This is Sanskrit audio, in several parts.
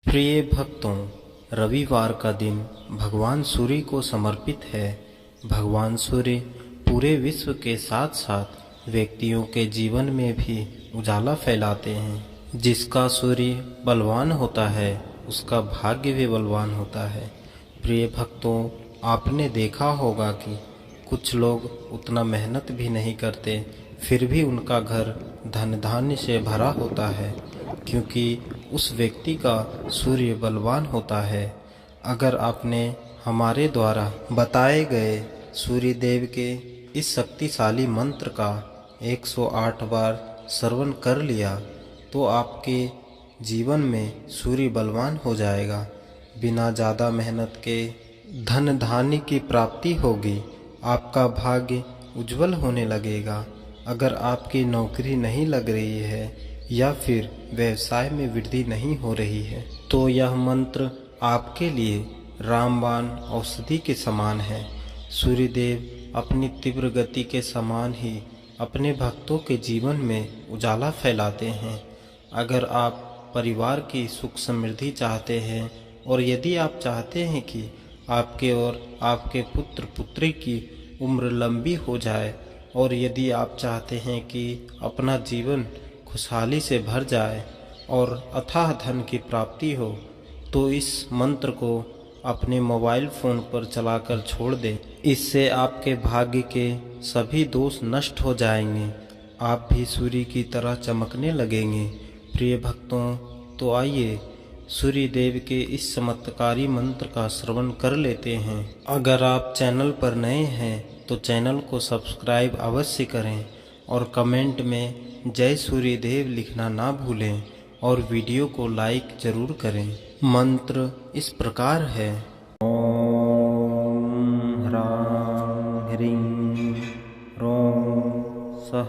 प्रिय भक्तों, रविवार का दिन भगवान सूर्य को समर्पित है। भगवान सूर्य पूरे विश्व के साथ साथ व्यक्तियों के जीवन में भी उजाला फैलाते हैं। जिसका सूर्य बलवान होता है उसका भाग्य भी बलवान होता है। प्रिय भक्तों, आपने देखा होगा कि कुछ लोग उतना मेहनत भी नहीं करते, फिर भी उनका घर धन धान्य से भरा होता है, क्योंकि उस व्यक्ति का सूर्य बलवान होता है। अगर आपने हमारे द्वारा बताए गए सूर्य देव के इस शक्तिशाली मंत्र का 108 बार श्रवण कर लिया तो आपके जीवन में सूर्य बलवान हो जाएगा। बिना ज़्यादा मेहनत के धन धान्य की प्राप्ति होगी। आपका भाग्य उज्जवल होने लगेगा। अगर आपकी नौकरी नहीं लग रही है या फिर व्यवसाय में वृद्धि नहीं हो रही है तो यह मंत्र आपके लिए रामबाण औषधि के समान है। सूर्यदेव अपनी तीव्र गति के समान ही अपने भक्तों के जीवन में उजाला फैलाते हैं। अगर आप परिवार की सुख समृद्धि चाहते हैं और यदि आप चाहते हैं कि आपके और आपके पुत्र पुत्री की उम्र लंबी हो जाए और यदि आप चाहते हैं कि अपना जीवन खुशहाली से भर जाए और अथाह धन की प्राप्ति हो, तो इस मंत्र को अपने मोबाइल फ़ोन पर चलाकर छोड़ दें। इससे आपके भाग्य के सभी दोष नष्ट हो जाएंगे। आप भी सूर्य की तरह चमकने लगेंगे। प्रिय भक्तों, तो आइए सूर्य देव के इस चमत्कारी मंत्र का श्रवण कर लेते हैं। अगर आप चैनल पर नए हैं तो चैनल को सब्सक्राइब अवश्य करें और कमेंट में जय सूर्य देव लिखना ना भूलें और वीडियो को लाइक जरूर करें। मंत्र इस प्रकार है। ओम ह्रां ह्रीं ह्रौं सः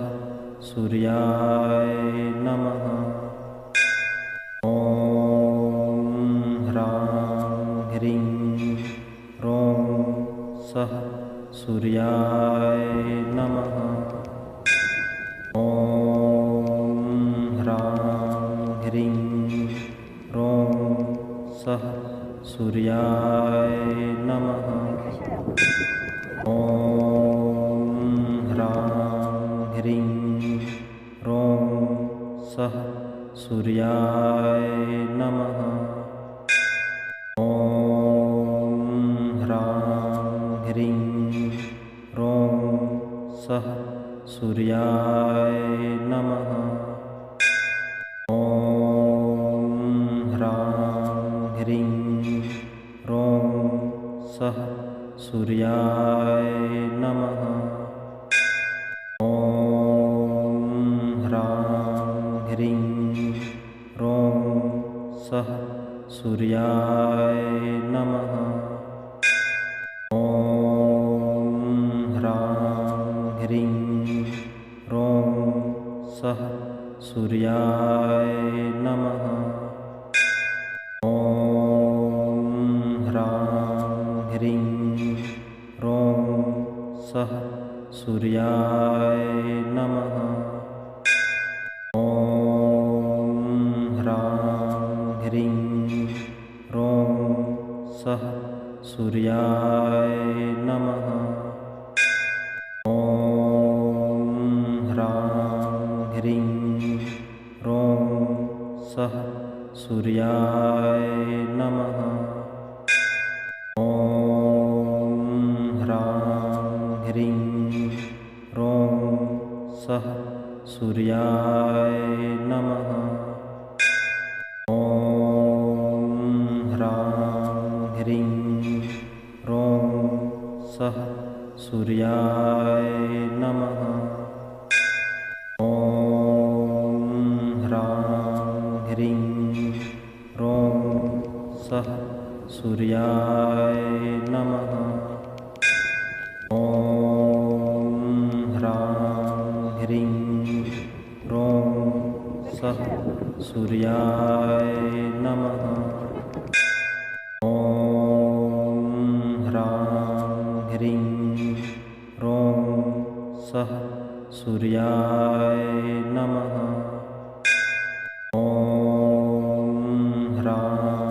सूर्याय नमः। ओम ह्रां ह्रीं ह्रौं सः सूर्याय नमः। ओम ह्रां ह्रीं ह्रौं सः सूर्याय नमः। ओम ह्रां ह्रीं ह्रौं सः सूर्याय नमः। ओम ह्रां ह्रीं ह्रौं सः सूर्याय नमः। ओम ह्रां ह्रीं ह्रौं सः सूर्याय नमः। ओम ह्रां ह्रीं ह्रौं सः सूर्याय नमः। ओम ह्रां ह्रीं ह्रौं सः सूर्याय नमः। ओम ह्रां ह्रीं ह्रौं सः सूर्याय नमः। ओम ह्रां ह्रीं ह्रौं सः सूर्याय नमः। ओम ह्रां ह्रीं ह्रौं सः सूर्याय नमः। ओम ह्रां ह्रीं ह्रौं सः सूर्याय नमः। ओम ह्रां ह्रीं ह्रौं सः सूर्याय नमः। ओम ह्रां ह्रीं ह्रौं सः सूर्याय नमः। ओम ह्रां ह्रीं ह्रौं सः सूर्याय नमः। ओम ह्रां ह्रीं ह्रौं सः सूर्याय नमः। ओम ह्रां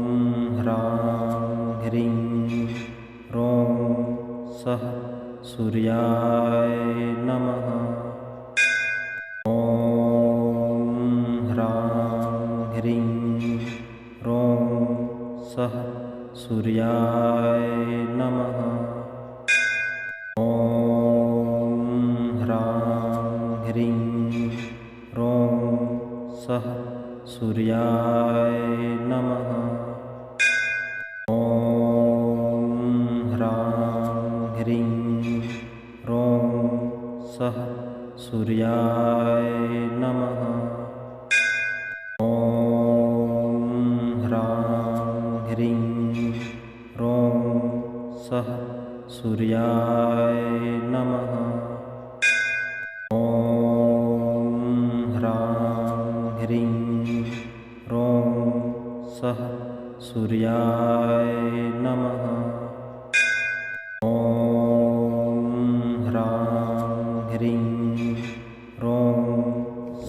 सः सूर्याय नमः। ॐ ह्रां ह्रीं ह्रौं सः सूर्याय नमः। ॐ ह्रां ह्रीं ह्रौं सः सूर्याय नमः। ॐ ह्रां ह्रीं ह्रौं सः सूर्याय नमः। ॐ ह्रां ह्रीं ह्रौं सः सूर्याय नमः। ॐ ह्रां ह्रीं ह्रौं सः सूर्याय नमः। ॐ ह्रां ह्रीं ह्रौं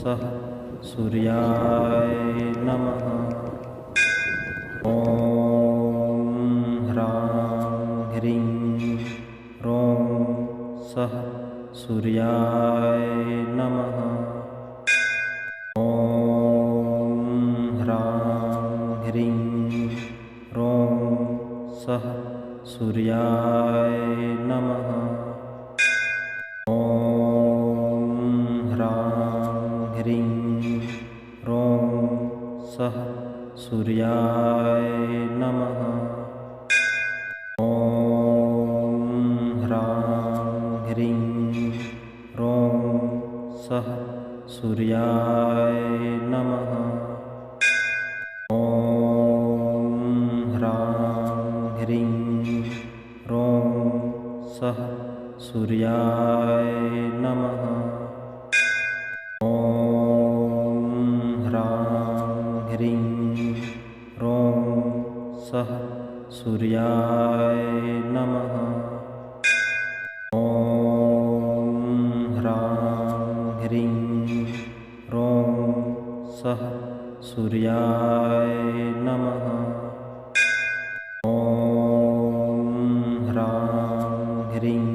सः सूर्याय नमः। ॐ ह्रां ह्रीं ह्रौं सः सूर्याय नमः। ॐ ह्रां ह्रीं ह्रौं सः सूर्याय नमः। ॐ ह्रां ह्रीं ह्रौं सः सूर्याय नमः। ॐ ह्रां ह्रीं ह्रौं सः सूर्याय नमः। ॐ ह्रां ह्रीं ह्रौं सः सूर्याय नमः। ॐ ह्रां ह्रीं ह्रौं सः सूर्याय नमः। ॐ ह्रां ह्रीं ह्रौं सः सूर्याय नमः। ॐ ह्रां ह्रीं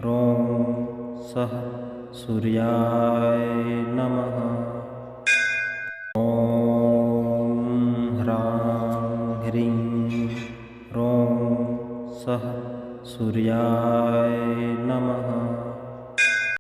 ह्रौं सः सूर्याय नमः। ॐ ह्रां ह्रीं ह्रौं सः सूर्याय नमः।